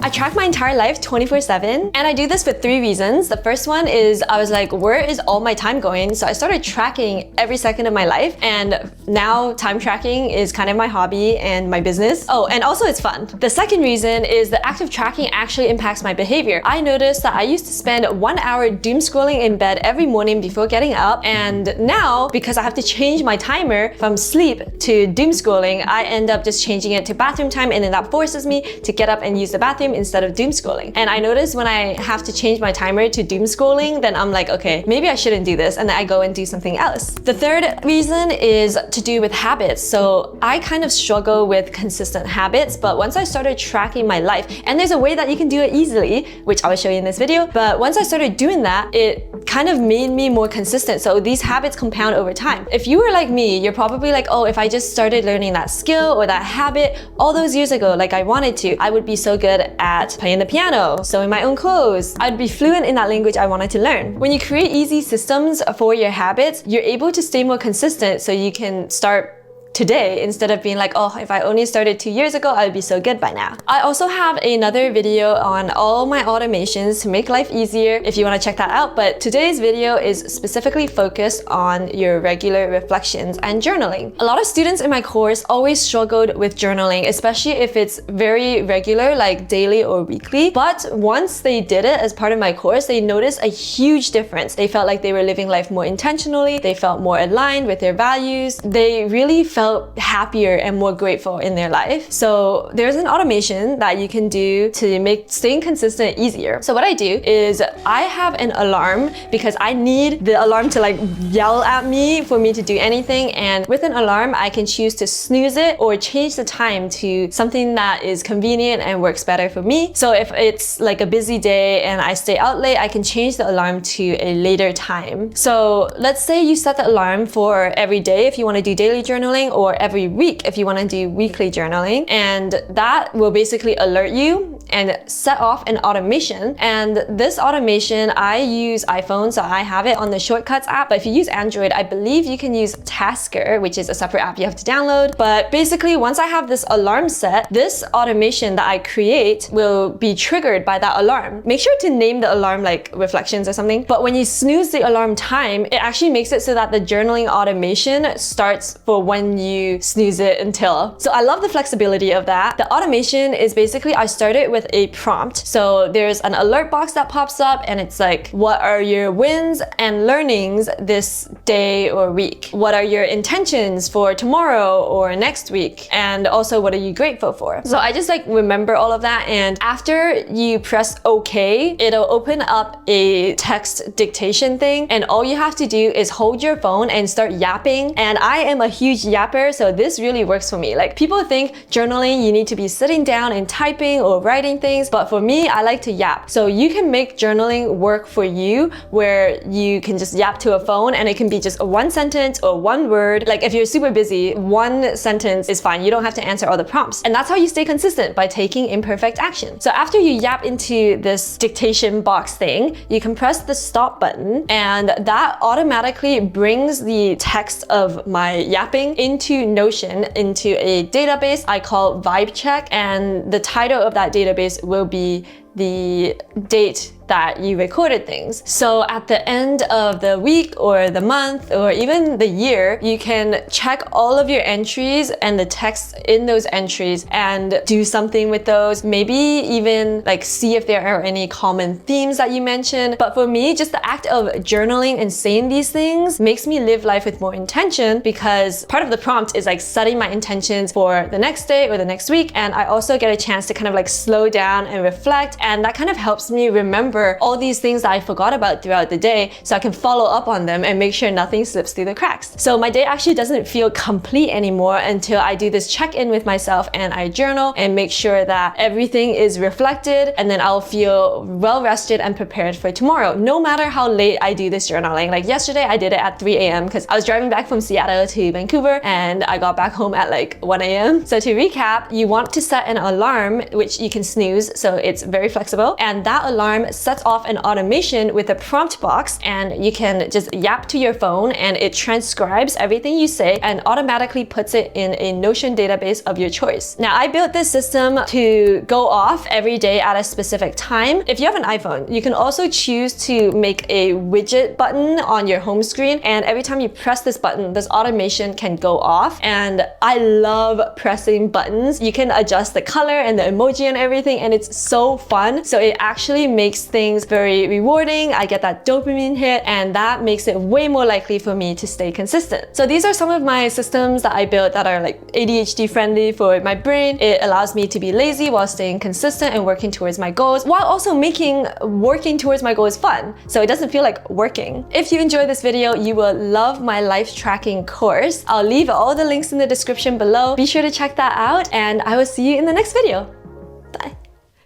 I track my entire life 24/7, and I do this for 3 reasons. The first one is I was like, where is all my time going? So I started tracking every second of my life, and now time tracking is kind of my hobby and my business. Oh, and also it's fun. The second reason is the act of tracking actually impacts my behavior. I noticed that I used to spend 1 hour doom scrolling in bed every morning before getting up, and now because I have to change my timer from sleep to doom scrolling, I end up just changing it to bathroom time, and then that forces me to get up and use the bathroom instead of doom scrolling. And I notice when I have to change my timer to doom scrolling, then I'm like, okay, maybe I shouldn't do this, and then I go and do something else. The third reason is to do with habits. So I kind of struggle with consistent habits, but once I started tracking my life, and there's a way that you can do it easily, which I will show you in this video, but once I started doing that, it kind of made me more consistent. So these habits compound over time. If you were like me, you're probably like, oh, if I just started learning that skill or that habit all those years ago, like I wanted to, I would be so good at playing the piano, sewing my own clothes. I'd be fluent in that language I wanted to learn. When you create easy systems for your habits, you're able to stay more consistent, so you can start today instead of being like, oh, if I only started 2 years ago, I'd be so good by now. I also have another video on all my automations to make life easier if you want to check that out, but today's video is specifically focused on your regular reflections and journaling. A lot of students in my course always struggled with journaling, especially if it's very regular, like daily or weekly, but once they did it as part of my course, they noticed a huge difference. They felt like they were living life more intentionally, they felt more aligned with their values, they really felt happier and more grateful in their life. So there's an automation that you can do to make staying consistent easier. So what I do is I have an alarm because I need the alarm to like yell at me for me to do anything, and with an alarm I can choose to snooze it or change the time to something that is convenient and works better for me. So if it's like a busy day and I stay out late, I can change the alarm to a later time. So let's say you set the alarm for every day if you want to do daily journaling, or every week if you want to do weekly journaling, and that will basically alert you and set off an automation. And this automation, I use iPhone, so I have it on the Shortcuts app, but if you use Android, I believe you can use Tasker, which is a separate app you have to download. But basically, once I have this alarm set, this automation that I create will be triggered by that alarm. Make sure to name the alarm like reflections or something, but when you snooze the alarm time, it actually makes it so that the journaling automation starts for when you snooze it until. So I love the flexibility of that. The automation is basically, I started with a prompt. So there's an alert box that pops up, and it's like, what are your wins and learnings this day or week? What are your intentions for tomorrow or next week? And also, what are you grateful for? So I just like remember all of that, and after you press OK, it'll open up a text dictation thing, and all you have to do is hold your phone and start yapping. And I am a huge yapper, so this really works for me. Like, people think journaling you need to be sitting down and typing or writing things, but for me, I like to yap. So you can make journaling work for you, where you can just yap to a phone and it can be just one sentence or one word. Like if you're super busy, one sentence is fine. You don't have to answer all the prompts. And that's how you stay consistent, by taking imperfect action. So after you yap into this dictation box thing, you can press the stop button, and that automatically brings the text of my yapping into Notion, into a database I call Vibe Check, and the title of that database will be the date that you recorded things. So at the end of the week or the month or even the year, you can check all of your entries and the text in those entries and do something with those. Maybe even like see if there are any common themes that you mentioned. But for me, just the act of journaling and saying these things makes me live life with more intention, because part of the prompt is like setting my intentions for the next day or the next week. And I also get a chance to kind of like slow down and reflect, and that kind of helps me remember all these things that I forgot about throughout the day, so I can follow up on them and make sure nothing slips through the cracks. So my day actually doesn't feel complete anymore until I do this check-in with myself and I journal and make sure that everything is reflected, and then I'll feel well rested and prepared for tomorrow, no matter how late I do this journaling. Like yesterday, I did it at 3 a.m. because I was driving back from Seattle to Vancouver, and I got back home at like 1 a.m. So to recap, you want to set an alarm, which you can snooze, so it's very flexible. And that alarm sets off an automation with a prompt box, and you can just yap to your phone and it transcribes everything you say and automatically puts it in a Notion database of your choice. Now, I built this system to go off every day at a specific time. If you have an iPhone, you can also choose to make a widget button on your home screen, and every time you press this button, this automation can go off. And I love pressing buttons. You can adjust the color and the emoji and everything, and it's so fun. So it actually makes things very rewarding. I get that dopamine hit, and that makes it way more likely for me to stay consistent. So these are some of my systems that I built that are like ADHD friendly for my brain. It allows me to be lazy while staying consistent and working towards my goals, while also making working towards my goals fun, so it doesn't feel like working. If you enjoyed this video, you will love my life tracking course. I'll leave all the links in the description below. Be sure to check that out, and I will see you in the next video.